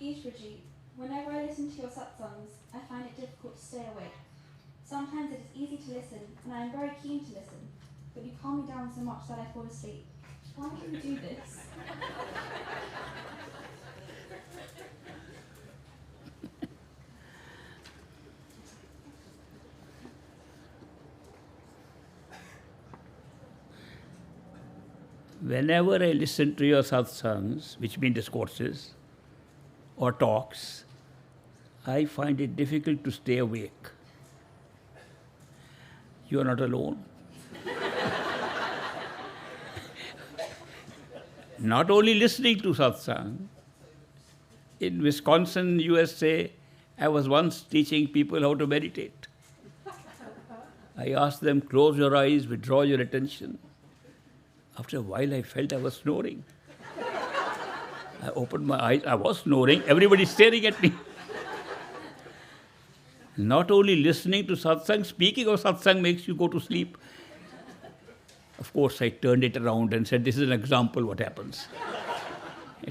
Ishwarji, whenever I listen to your satsangs, I find it difficult to stay awake. Sometimes it is easy to listen, and I am very keen to listen, but you calm me down so much that I fall asleep. Why do you do this? Whenever I listen to your satsangs, which mean discourses or talks, I find it difficult to stay awake. You are not alone. Not only listening to satsang, in Wisconsin, USA, I was once teaching people how to meditate. I asked them, close your eyes, withdraw your attention. After a while, I felt I was snoring. I opened my eyes, I was snoring, everybody staring at me. Not only listening to satsang, speaking of satsang makes you go to sleep. Of course, I turned it around and said, this is an example what happens.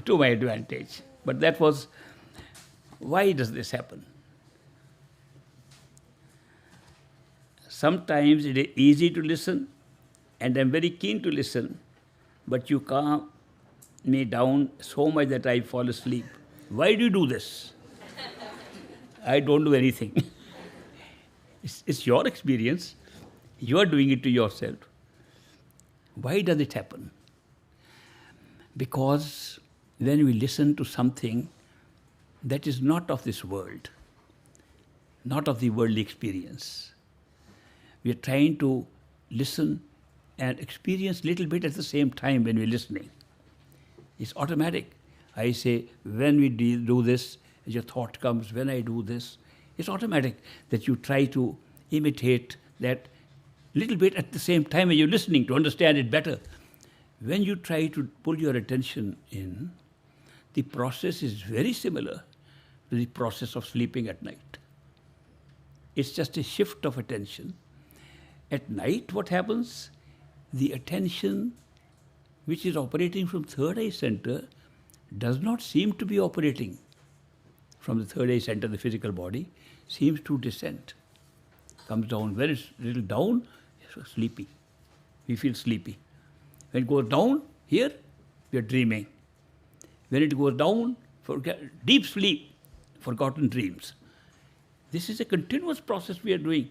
To my advantage. But that was, why does this happen? Sometimes it is easy to listen, and I'm very keen to listen, but you calm me down so much that I fall asleep. Why do you do this? I don't do anything. It's your experience. You are doing it to yourself. Why does it happen? Because when we listen to something that is not of this world, not of the worldly experience, we are trying to listen and experience little bit at the same time when we're listening. It's automatic. I say, when we do this, your thought comes. When I do this, it's automatic that you try to imitate that little bit at the same time when you're listening to understand it better. When you try to pull your attention in, the process is very similar to the process of sleeping at night. It's just a shift of attention. At night, what happens? The attention which is operating from third eye center does not seem to be operating from the third eye center, the physical body, seems to descend. Comes down, when it's a little down, so sleepy. We feel sleepy. When it goes down, here, we are dreaming. When it goes down, deep sleep, forgotten dreams. This is a continuous process we are doing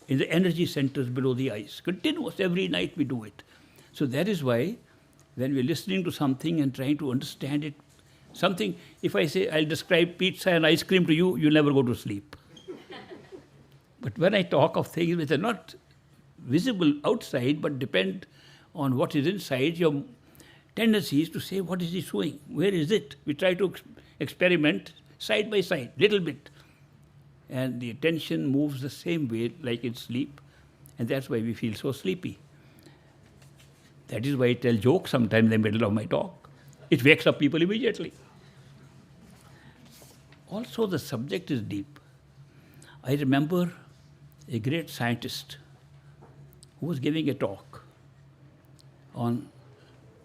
in the energy centers below the eyes. Continuous, every night we do it. So that is why when we're listening to something and trying to understand it, something, if I say I'll describe pizza and ice cream to you, you'll never go to sleep. But when I talk of things which are not visible outside but depend on what is inside, your tendency is to say, what is he doing? Where is it? We try to experiment side by side, little bit. And the attention moves the same way like in sleep, and that's why we feel so sleepy. That is why I tell jokes sometimes in the middle of my talk. It wakes up people immediately. Also, the subject is deep. I remember a great scientist who was giving a talk on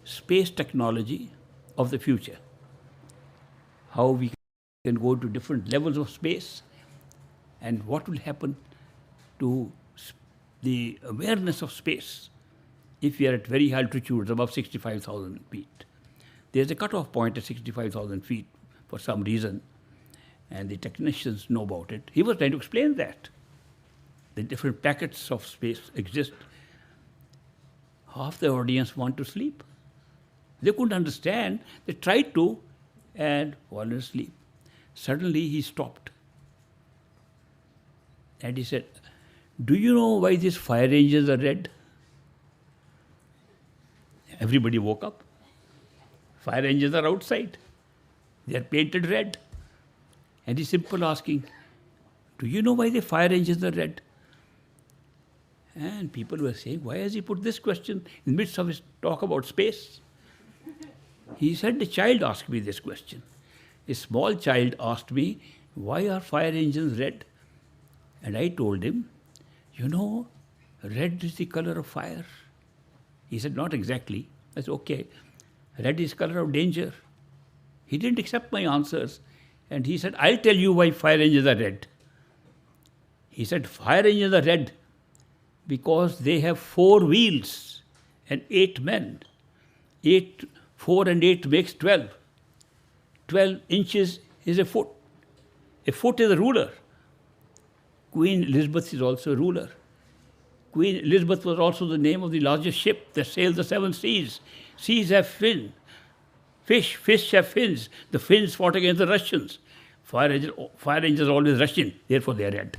space technology of the future. How we can go to different levels of space and what will happen to the awareness of space if we are at very high altitudes above 65,000 feet. There's a cutoff point at 65,000 feet for some reason, and the technicians know about it. He was trying to explain that. The different packets of space exist. Half the audience want to sleep. They couldn't understand. They tried to and fallen asleep. Suddenly he stopped. And he said, do you know why these fire engines are red? Everybody woke up. Fire engines are outside. They are painted red. And he's simple asking, do you know why the fire engines are red? And people were saying, why has he put this question in the midst of his talk about space? He said, the child asked me this question. A small child asked me, why are fire engines red? And I told him, you know, red is the color of fire. He said, not exactly. I said, okay. Red is color of danger. He didn't accept my answers. And he said, I'll tell you why fire engines are red. He said, fire engines are red because they have 4 wheels and 8 men. 4 and 8 makes 12. 12 inches is a foot. A foot is a ruler. Queen Elizabeth is also a ruler. Queen Elizabeth was also the name of the largest ship that sailed the 7 seas. Seas have fins. Fish have fins. The Finns fought against the Russians. Fire engines are always Russian, therefore they are red.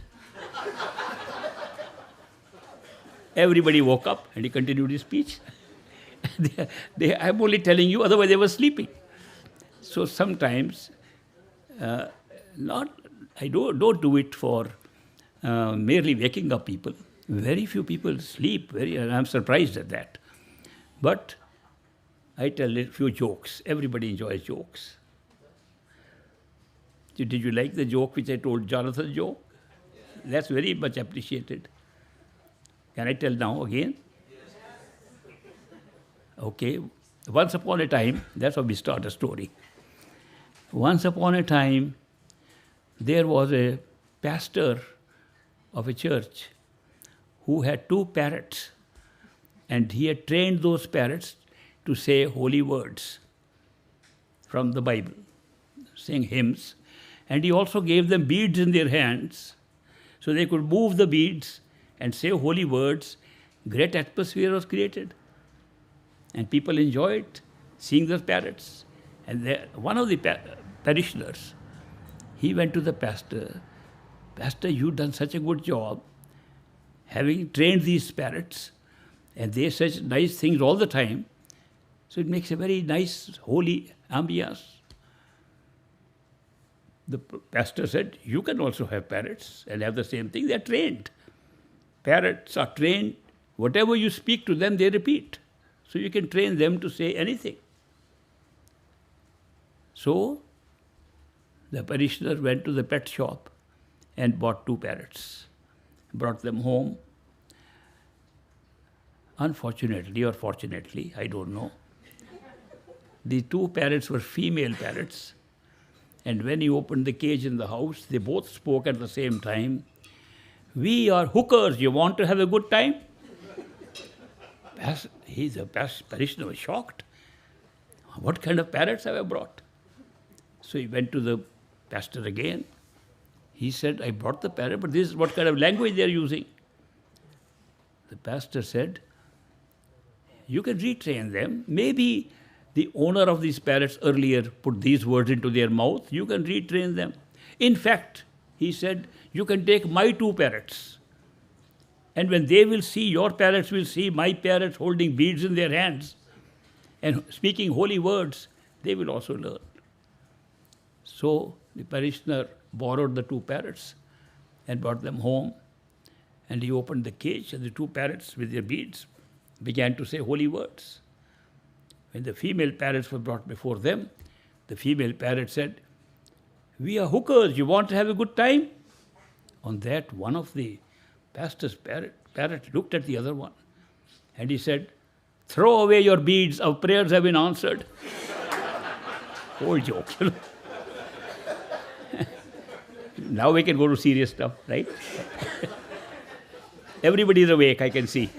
Everybody woke up and he continued his speech. I'm only telling you, otherwise they were sleeping. So sometimes, I don't do it for merely waking up people. Very few people sleep, and I'm surprised at that. But I tell a few jokes. Everybody enjoys jokes. Did you like the joke which I told, Jonathan's joke? That's very much appreciated. Can I tell now again? Okay. Once upon a time, that's how we start a story. Once upon a time, there was a pastor of a church who had 2 parrots, and he had trained those parrots to say holy words from the Bible, sing hymns, and he also gave them beads in their hands so they could move the beads and say holy words. Great atmosphere was created, and people enjoyed seeing those parrots. And one of the parishioners, he went to the pastor, Pastor, you've done such a good job having trained these parrots, and they say such nice things all the time, so it makes a very nice, holy ambience. The pastor said, you can also have parrots and have the same thing. They're trained. Parrots are trained. Whatever you speak to them, they repeat. So you can train them to say anything. So the parishioner went to the pet shop and bought 2 parrots, brought them home. Unfortunately or fortunately, I don't know, the 2 parrots were female parrots. And when he opened the cage in the house, they both spoke at the same time. We are hookers. You want to have a good time? The parishioner was shocked. What kind of parrots have I brought? So he went to the pastor again. He said, I brought the parrot, but this is what kind of language they are using. The pastor said, you can retrain them. Maybe the owner of these parrots earlier put these words into their mouth. You can retrain them. In fact, he said, you can take my 2 parrots. And when they will see, your parrots will see my parrots holding beads in their hands and speaking holy words, they will also learn. So the parishioner borrowed the 2 parrots and brought them home. And he opened the cage, and the 2 parrots with their beads began to say holy words. When the female parrots were brought before them, the female parrot said, we are hookers, you want to have a good time? On that, one of the pastor's parrot looked at the other one, and he said, throw away your beads, our prayers have been answered. Old joke, you know. Now we can go to serious stuff, right? Everybody is awake, I can see.